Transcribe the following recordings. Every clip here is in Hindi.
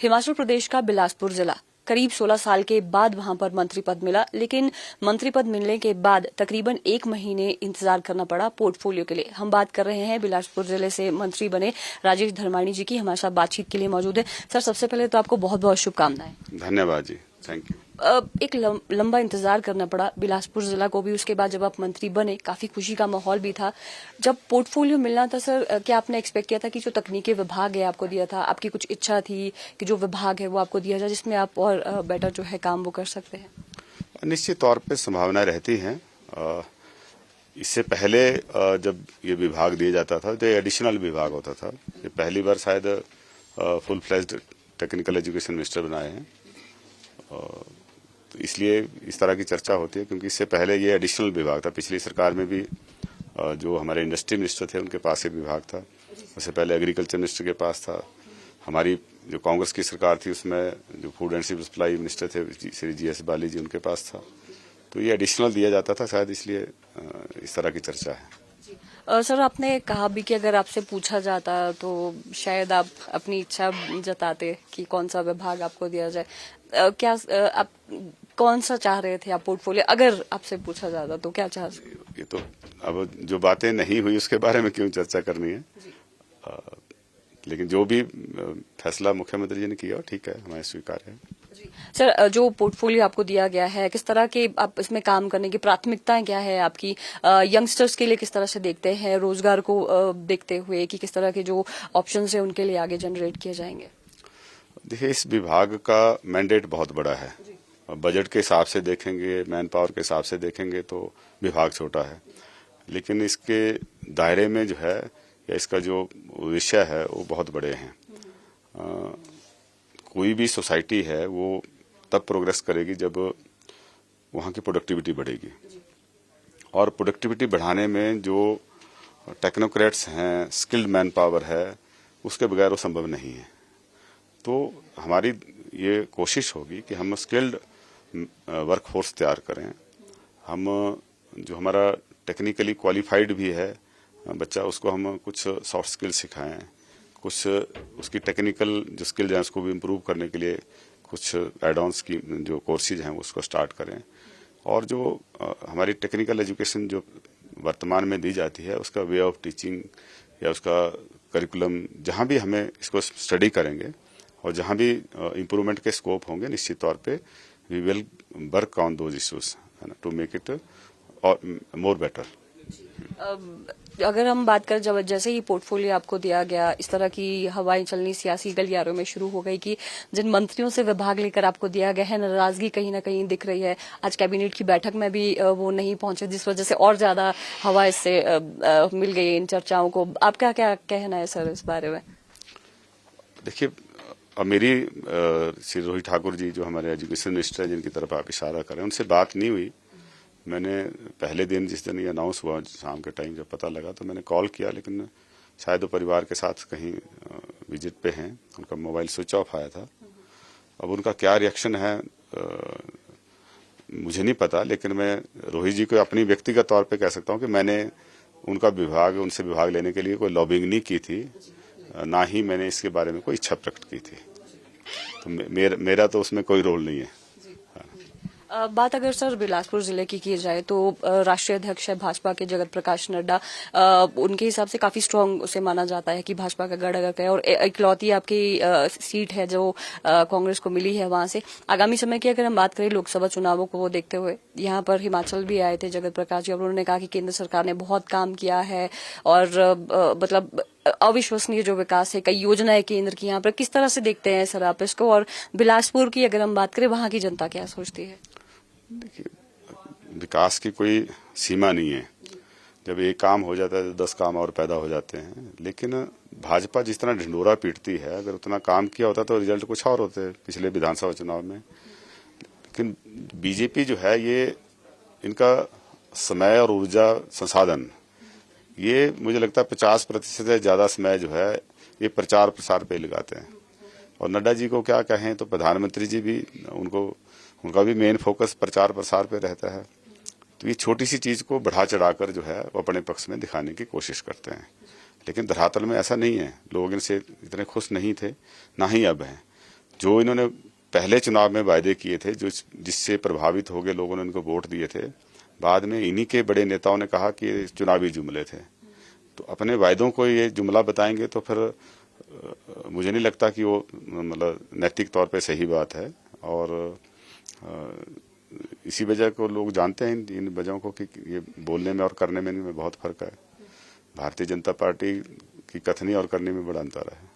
हिमाचल प्रदेश का बिलासपुर जिला, करीब 16 साल के बाद वहां पर मंत्री पद मिला, लेकिन मंत्री पद मिलने के बाद तकरीबन 1 महीने इंतजार करना पड़ा पोर्टफोलियो के लिए। हम बात कर रहे हैं बिलासपुर जिले से मंत्री बने राजेश धर्माणी जी की। हमारे साथ बातचीत के लिए मौजूद है। सर, सबसे पहले तो आपको बहुत बहुत शुभकामनाएं। धन्यवाद जी, थैंक यू। एक लंबा इंतजार करना पड़ा बिलासपुर जिला को भी। उसके बाद जब आप मंत्री बने, काफी खुशी का माहौल भी था। जब पोर्टफोलियो मिलना था सर, क्या आपने एक्सपेक्ट किया था कि जो तकनीकी विभाग है आपको दिया था, आपकी कुछ इच्छा थी कि जो विभाग है वो आपको दिया जाए जिसमें आप और बेटर जो है काम वो कर सकते हैं? निश्चित तौर पे संभावना रहती हैं। इससे पहले जब ये विभाग दिया जाता था तो ये एडिशनल विभाग होता था। ये पहली बार शायद full fledged technical education minister बनाए हैं, तो इसलिए इस तरह की चर्चा होती है, क्योंकि इससे पहले ये एडिशनल विभाग था। पिछली सरकार में भी जो हमारे इंडस्ट्री मिनिस्टर थे उनके पास एक विभाग था, उससे पहले एग्रीकल्चर मिनिस्टर के पास था। हमारी जो कांग्रेस की सरकार थी उसमें जो food and civil supply minister थे श्री GS बाली जी, उनके पास था। तो ये एडिशनल दिया जाता था, शायद इसलिए इस तरह की चर्चा है। सर, आपने कहा भी कि अगर आपसे पूछा जाता तो शायद आप अपनी इच्छा जताते कि कौन सा विभाग आपको दिया जाए। क्या आप कौन सा चाह रहे थे आप पोर्टफोलियो, अगर आपसे पूछा जाता तो क्या चाह? ये तो अब जो बातें नहीं हुई उसके बारे में क्यों चर्चा करनी है, लेकिन जो भी फैसला मुख्यमंत्री जी ने किया ठीक है, हमारे स्वीकार्य है। सर, जो पोर्टफोलियो आपको दिया गया है, किस तरह के आप इसमें काम करने की प्राथमिकताएं क्या है आपकी? यंगस्टर्स के लिए किस तरह से देखते हैं, रोजगार को देखते हुए कि किस तरह के जो ऑप्शंस है उनके लिए आगे जनरेट किए जाएंगे? देखिए, इस विभाग का मैंडेट बहुत बड़ा है। बजट के हिसाब से देखेंगे, मैन पावर के हिसाब से देखेंगे तो विभाग छोटा है, लेकिन इसके दायरे में जो है या इसका जो विषय है वो बहुत बड़े हैं। कोई भी सोसाइटी है वो तब प्रोग्रेस करेगी जब वहाँ की प्रोडक्टिविटी बढ़ेगी, और प्रोडक्टिविटी बढ़ाने में जो टेक्नोक्रेट्स हैं, स्किल्ड मैन पावर है, उसके बगैर वो संभव नहीं है। तो हमारी ये कोशिश होगी कि हम स्किल्ड वर्कफोर्स तैयार करें। हम जो हमारा टेक्निकली क्वालिफाइड भी है बच्चा, उसको हम कुछ सॉफ्ट स्किल सिखाएं, कुछ उसकी टेक्निकल जो स्किल है उसको भी इम्प्रूव करने के लिए कुछ एड ऑन्स की जो कोर्सेज हैं उसको स्टार्ट करें। और जो हमारी टेक्निकल एजुकेशन जो वर्तमान में दी जाती है उसका वे ऑफ टीचिंग या उसका करिकुलम, जहाँ भी हमें इसको स्टडी करेंगे और जहाँ भी इम्प्रूवमेंट के स्कोप होंगे, निश्चित तौर पे we will work on those issues to make it more better. अगर हम बात करें, जब जैसे ही पोर्टफोलियो आपको दिया गया, इस तरह की हवाएं चलनी सियासी गलियारों में शुरू हो गई कि जिन मंत्रियों से विभाग लेकर आपको दिया गया है, नाराजगी कहीं ना कहीं दिख रही है। आज कैबिनेट की बैठक में भी वो नहीं पहुंचे, जिस वजह से और ज्यादा हवा इससे मिल गई इन चर्चाओं को। आपका क्या कहना है सर इस बारे में? देखिए, अब मेरी श्री रोहित ठाकुर जी जो हमारे एजुकेशन मिनिस्टर है, जिनकी तरफ आप इशारा करें, उनसे बात नहीं हुई। मैंने पहले दिन जिस दिन ये अनाउंस हुआ शाम के टाइम जब पता लगा तो मैंने कॉल किया, लेकिन शायद वो परिवार के साथ कहीं विजिट पे हैं, उनका मोबाइल स्विच ऑफ आया था। अब उनका क्या रिएक्शन है मुझे नहीं पता, लेकिन मैं रोहित जी को अपनी व्यक्तिगत तौर पे कह सकता हूँ कि मैंने उनसे विभाग लेने के लिए कोई लॉबिंग नहीं की थी, ना ही मैंने इसके बारे में कोई इच्छा प्रकट की थी। तो मेरा तो उसमें कोई रोल नहीं है। बात अगर सर बिलासपुर जिले की जाए तो राष्ट्रीय अध्यक्ष है भाजपा के जगत प्रकाश नड्डा। उनके हिसाब से काफी स्ट्रांग उसे माना जाता है कि भाजपा का गढ़ अगर है, और इकलौती आपकी सीट है जो कांग्रेस को मिली है वहां से। आगामी समय की अगर हम बात करें लोकसभा चुनावों को देखते हुए, यहाँ पर हिमाचल भी आए थे जगत प्रकाश जी, और उन्होंने कहा कि केंद्र सरकार ने बहुत काम किया है और मतलब अविश्वसनीय जो विकास है, कई योजनाएं केंद्र की। यहाँ पर किस तरह से देखते हैं सर आप इसको, और बिलासपुर की अगर हम बात करें वहां की जनता क्या सोचती है? देखिए, विकास की कोई सीमा नहीं है। जब एक काम हो जाता है तो 10 काम और पैदा हो जाते हैं। लेकिन भाजपा जिस तरह ढिंडोरा पीटती है, अगर उतना काम किया होता तो रिजल्ट कुछ और होते पिछले विधानसभा चुनाव में। लेकिन बीजेपी जो है, ये इनका समय और ऊर्जा संसाधन, ये मुझे लगता है 50% से ज्यादा समय जो है ये प्रचार प्रसार पे लगाते हैं। और नड्डा जी को क्या कहें, तो प्रधानमंत्री जी भी उनका भी मेन फोकस प्रचार प्रसार पे रहता है। तो ये छोटी सी चीज को बढ़ा चढ़ाकर जो है वो अपने पक्ष में दिखाने की कोशिश करते हैं, लेकिन धरातल में ऐसा नहीं है। लोग इनसे इतने खुश नहीं थे, ना ही अब हैं। जो इन्होंने पहले चुनाव में वायदे किए थे, जो जिससे प्रभावित हो गए लोगों ने इनको वोट दिए थे, बाद में इन्हीं के बड़े नेताओं ने कहा कि ये चुनावी जुमले थे। तो अपने वायदों को ये जुमला बताएंगे तो फिर मुझे नहीं लगता कि वो मतलब नैतिक तौर पे सही बात है। और इसी वजह को लोग जानते हैं, इन वजहों को, कि ये बोलने में और करने में इनमें बहुत फर्क है। भारतीय जनता पार्टी की कथनी और करनी में बड़ा अंतर है।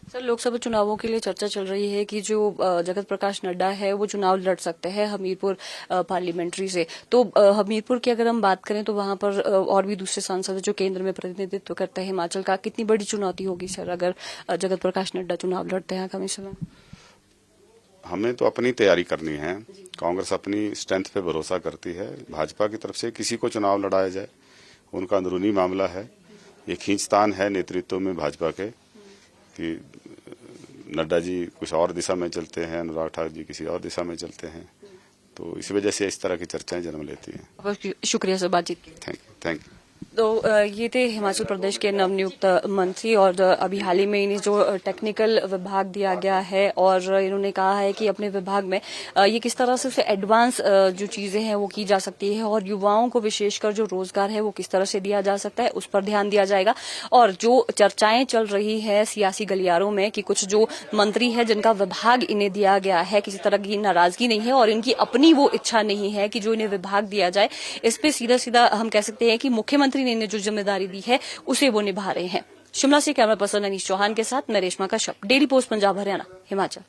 सर, लोकसभा चुनावों के लिए चर्चा चल रही है कि जो जगत प्रकाश नड्डा है वो चुनाव लड़ सकते हैं हमीरपुर पार्लियामेंट्री से। तो हमीरपुर की अगर हम बात करें तो वहां पर और भी दूसरे सांसद जो केंद्र में प्रतिनिधित्व करते हैं हिमाचल का, कितनी बड़ी चुनौती होगी सर अगर जगत प्रकाश नड्डा चुनाव लड़ते हैं आगामी समय? हमें तो अपनी तैयारी करनी है। कांग्रेस अपनी स्ट्रेंथ पे भरोसा करती है। भाजपा की तरफ से किसी को चुनाव लड़ाया जाए, उनका अंदरूनी मामला है। ये खींचतान है नेतृत्व में भाजपा के कि नड्डा जी कुछ और दिशा में चलते हैं, अनुराग ठाकुर जी किसी और दिशा में चलते हैं। तो इस वजह से इस तरह की चर्चाएं जन्म लेती हैं। शुक्रिया सर बातचीत की। Thank you. तो ये थे हिमाचल प्रदेश के नवनियुक्त मंत्री, और अभी हाल ही में इन्हें जो टेक्निकल विभाग दिया गया है, और इन्होंने कहा है कि अपने विभाग में ये किस तरह से उसे एडवांस जो चीजें हैं वो की जा सकती है, और युवाओं को विशेषकर जो रोजगार है वो किस तरह से दिया जा सकता है उस पर ध्यान दिया जाएगा। और जो चर्चाएं चल रही है सियासी गलियारों में कि कुछ जो मंत्री है जिनका विभाग इन्हें दिया गया है, किसी तरह की नाराजगी नहीं है और इनकी अपनी वो इच्छा नहीं है कि जो इन्हें विभाग दिया जाए, इस पे सीधा सीधा हम कह सकते हैं कि मुख्यमंत्री ने जो जिम्मेदारी दी है उसे वो निभा रहे हैं। शिमला से कैमरा पर्सन अनीश चौहान के साथ मैं रेशमा कश्यप, डेली पोस्ट पंजाब हरियाणा, हिमाचल।